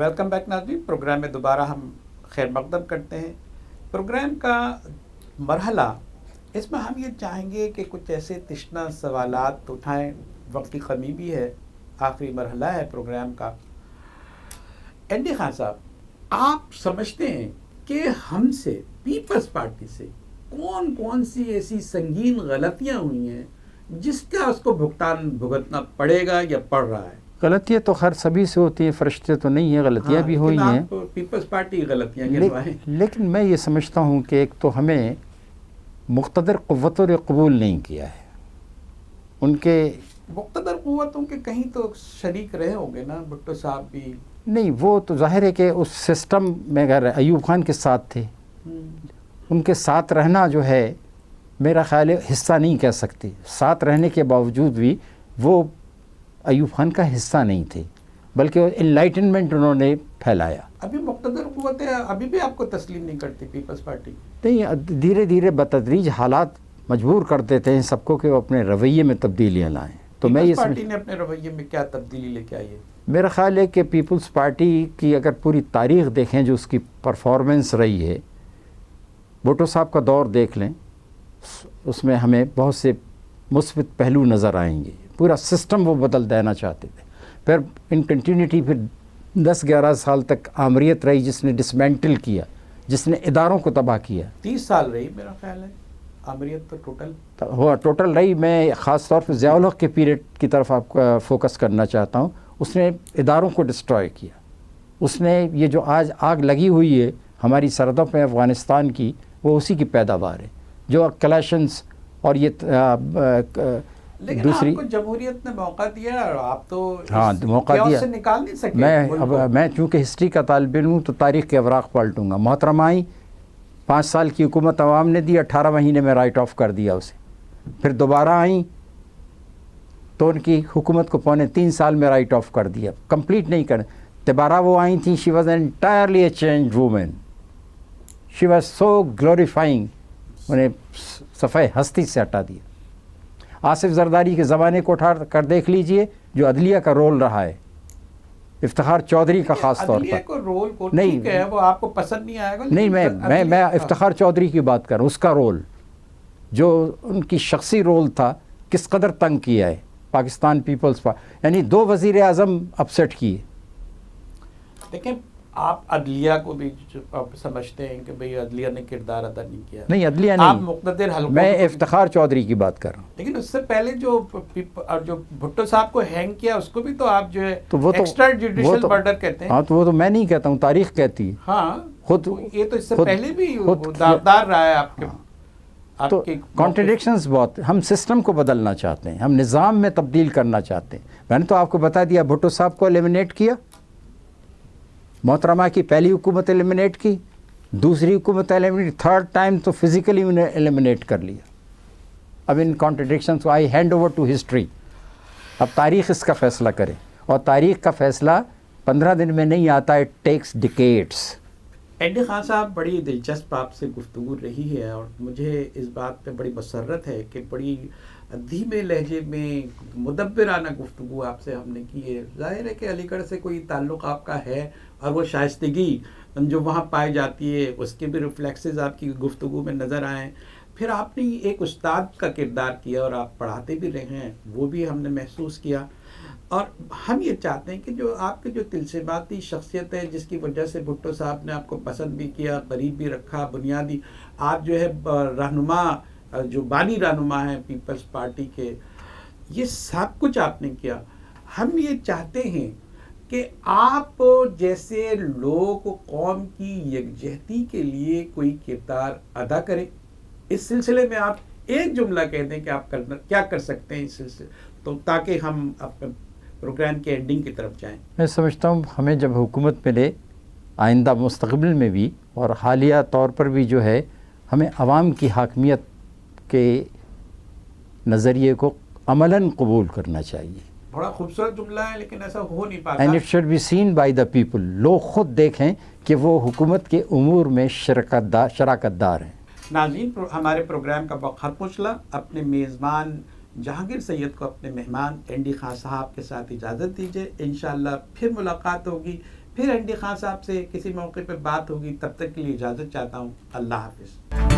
Welcome back ناظرین، programme میں دوبارہ ہم خیر مقدم کرتے ہیں۔ پروگرام کا مرحلہ، اس میں ہم یہ چاہیں گے کہ کچھ ایسے تشنہ سوالات اٹھائیں، وقت کی کمی بھی ہے، آخری مرحلہ ہے پروگرام کا۔ این ڈی خان صاحب، آپ سمجھتے ہیں کہ ہم سے، پیپلز پارٹی سے کون کون سی ایسی سنگین غلطیاں ہوئی ہیں جس کا اس کو بھگتنا پڑے گا یا پڑ رہا ہے؟ غلطیاں تو خیر سبھی سے ہوتی ہیں، فرشتے تو نہیں ہیں، غلطیاں بھی ہوئی ہیں، پیپلز پارٹی غلطیاں گنوائیں۔ لیکن میں یہ سمجھتا ہوں کہ ایک تو ہمیں مقتدر قوتوں نے قبول نہیں کیا ہے، ان کے مقتدر قوتوں کے کہیں تو شریک رہے ہوں گے نا، بھٹو صاحب بھی۔ نہیں، وہ تو ظاہر ہے کہ اس سسٹم میں اگر ایوب خان کے ساتھ تھے، ان کے ساتھ رہنا جو ہے میرا خیال ہے حصہ نہیں کہہ سکتے، ساتھ رہنے کے باوجود بھی وہ ایوب خان کا حصہ نہیں تھے، بلکہ انلائٹنمنٹ انہوں نے پھیلایا۔ ابھی مقتدر قوتیں ابھی بھی آپ کو تسلیم نہیں کرتی پیپلز پارٹی؟ نہیں، دھیرے دھیرے بتدریج حالات مجبور کر دیتے ہیں سب کو کہ وہ اپنے رویے میں تبدیلیاں لائیں۔ تو میں یہ پارٹی نے اپنے رویے میں کیا تبدیلی لے کے آئی ہے؟ میرا خیال ہے کہ پیپلز پارٹی کی اگر پوری تاریخ دیکھیں جو اس کی پرفارمنس رہی ہے، بھٹو صاحب کا دور دیکھ لیں، اس میں ہمیں بہت سے مثبت پہلو نظر آئیں گے۔ پورا سسٹم وہ بدل دینا چاہتے تھے، پھر ان کنٹینیوٹی پھر 10-11 سال تک آمریت رہی جس نے ڈسمینٹل کیا، جس نے اداروں کو تباہ کیا۔ 30 سال رہی میرا خیال ہے آمریت تو ٹوٹل رہی۔ میں خاص طور پہ ضیاء الحق کے پیریڈ کی طرف آپ کا فوکس کرنا چاہتا ہوں۔ اس نے اداروں کو ڈسٹروائے کیا، اس نے یہ جو آج آگ لگی ہوئی ہے ہماری سرحدوں پہ افغانستان کی، وہ اسی کی پیداوار ہے، جو کلیشنز اور یہ لیکن دوسری آپ کو جمہوریت نے موقع دیا اور آپ تو موقع دیا، سے نکال نہیں سکے۔ میں چونکہ ہسٹری کا طالب علم ہوں تو تاریخ کے اوراق پلٹوں گا۔ محترمہ آئیں، 5 سال کی حکومت عوام نے دی، 18 مہینے میں رائٹ آف کر دیا اسے۔ پھر دوبارہ آئیں تو ان کی حکومت کو 3.25 سال میں رائٹ آف کر دیا، کمپلیٹ نہیں کر۔ دوبارہ وہ آئی تھیں، she was entirely a change woman, she was so glorifying, انہیں صفحہ ہستی سے ہٹا دیا۔ آصف زرداری کے زمانے کو اٹھا کر دیکھ لیجئے جو عدلیہ کا رول رہا ہے، افتخار چودھری کا خاص طور پر۔ نہیں ہے، وہ آپ کو پسند نہیں آئے گا، نہیں، میں افتخار چودھری کی بات کر رہا ہوں، اس کا رول جو ان کی شخصی رول تھا کس قدر تنگ کیا ہے پاکستان پیپلز پارٹی، یعنی 2 وزیر اعظم اپسیٹ کیے۔ لیکن آپ عدلیہ کو بھی آپ سمجھتے ہیں کہ بھئی عدلیہ نے کردار ادا نہیں کیا؟ نہیں، عدلیہ آپ نہیں، مقتدر حلقوں، میں افتخار چودھری کی بات کر رہا ہوں۔ لیکن اس سے پہلے جو بھٹو صاحب کو ہینگ کیا اس کو بھی تو آپ جو ہے وہ تو ایکسٹرا جوڈیشل مرڈر کہتے ہیں۔ ہاں، تو وہ تو میں نہیں کہتا ہوں، تاریخ کہتی ہے۔ ہاں، خود یہ تو اس سے پہلے بھی داغدار رہا ہے آپ کے۔ تو کانٹرڈکشنز بہت، ہم سسٹم کو بدلنا چاہتے ہیں، ہم نظام میں تبدیل کرنا چاہتے ہیں۔ میں نے تو آپ کو بتا دیا، بھٹو صاحب کو ایلیمنیٹ کیا، محترمہ کی پہلی حکومت ایلیمنیٹ کی، دوسری حکومت ایلیمنیٹ، 3rd ٹائم تو فزیکلی انہیں ایلیمنیٹ کر لیا۔ اب ان کانٹرڈکشنز کو I hand over to history, اب تاریخ اس کا فیصلہ کرے، اور تاریخ کا فیصلہ 15 دن میں نہیں آتا، it takes decades. N D Khan صاحب، بڑی دلچسپ آپ سے گفتگو رہی ہے، اور مجھے اس بات پہ بڑی مسرت ہے کہ بڑی دھیمے لہجے میں مدبرانہ گفتگو آپ سے ہم نے کی ہے۔ ظاہر ہے کہ علی گڑھ سے کوئی تعلق آپ کا ہے، اور وہ شائستگی جو وہاں پائی جاتی ہے اس کے بھی ریفلیکسز آپ کی گفتگو میں نظر آئیں۔ پھر آپ نے ایک استاد کا کردار کیا اور آپ پڑھاتے بھی رہے ہیں، وہ بھی ہم نے محسوس کیا۔ اور ہم یہ چاہتے ہیں کہ جو آپ کی جو تلسماتی شخصیت ہے، جس کی وجہ سے بھٹو صاحب نے آپ کو پسند بھی کیا، قریب بھی رکھا، بنیادی آپ جو ہے رہنما، جو بانی رہنما ہیں پیپلز پارٹی کے، یہ سب کچھ آپ نے کیا۔ ہم یہ چاہتے ہیں کہ آپ جیسے لوگ قوم کی یکجہتی کے لیے کوئی کردار ادا کریں۔ اس سلسلے میں آپ ایک جملہ کہہ دیں کہ آپ کیا کر سکتے ہیں اس سلسلے، تو تاکہ ہم اپنے پروگرام کے اینڈنگ کی طرف جائیں۔ میں سمجھتا ہوں ہمیں جب حکومت ملے آئندہ مستقبل میں بھی اور حالیہ طور پر بھی جو ہے، ہمیں عوام کی حاکمیت کے نظریے کو عملاً قبول کرنا چاہیے۔ بڑا خوبصورت جملہ ہے، لیکن ایسا ہو نہیں پاتا۔ And it should be seen by the people, لوگ خود دیکھیں کہ وہ حکومت کے امور میں شراکت دار ہیں۔ ناظرین، ہمارے پروگرام کا وقت ختم ہو چلا۔ اپنے میزبان جہانگیر سید کو اپنے مہمان این ڈی خان صاحب کے ساتھ اجازت دیجیے، انشاءاللہ پھر ملاقات ہوگی پھر این ڈی خان صاحب سے کسی موقع پہ بات ہوگی. تب تک کے لیے اجازت چاہتا ہوں. اللہ حافظ.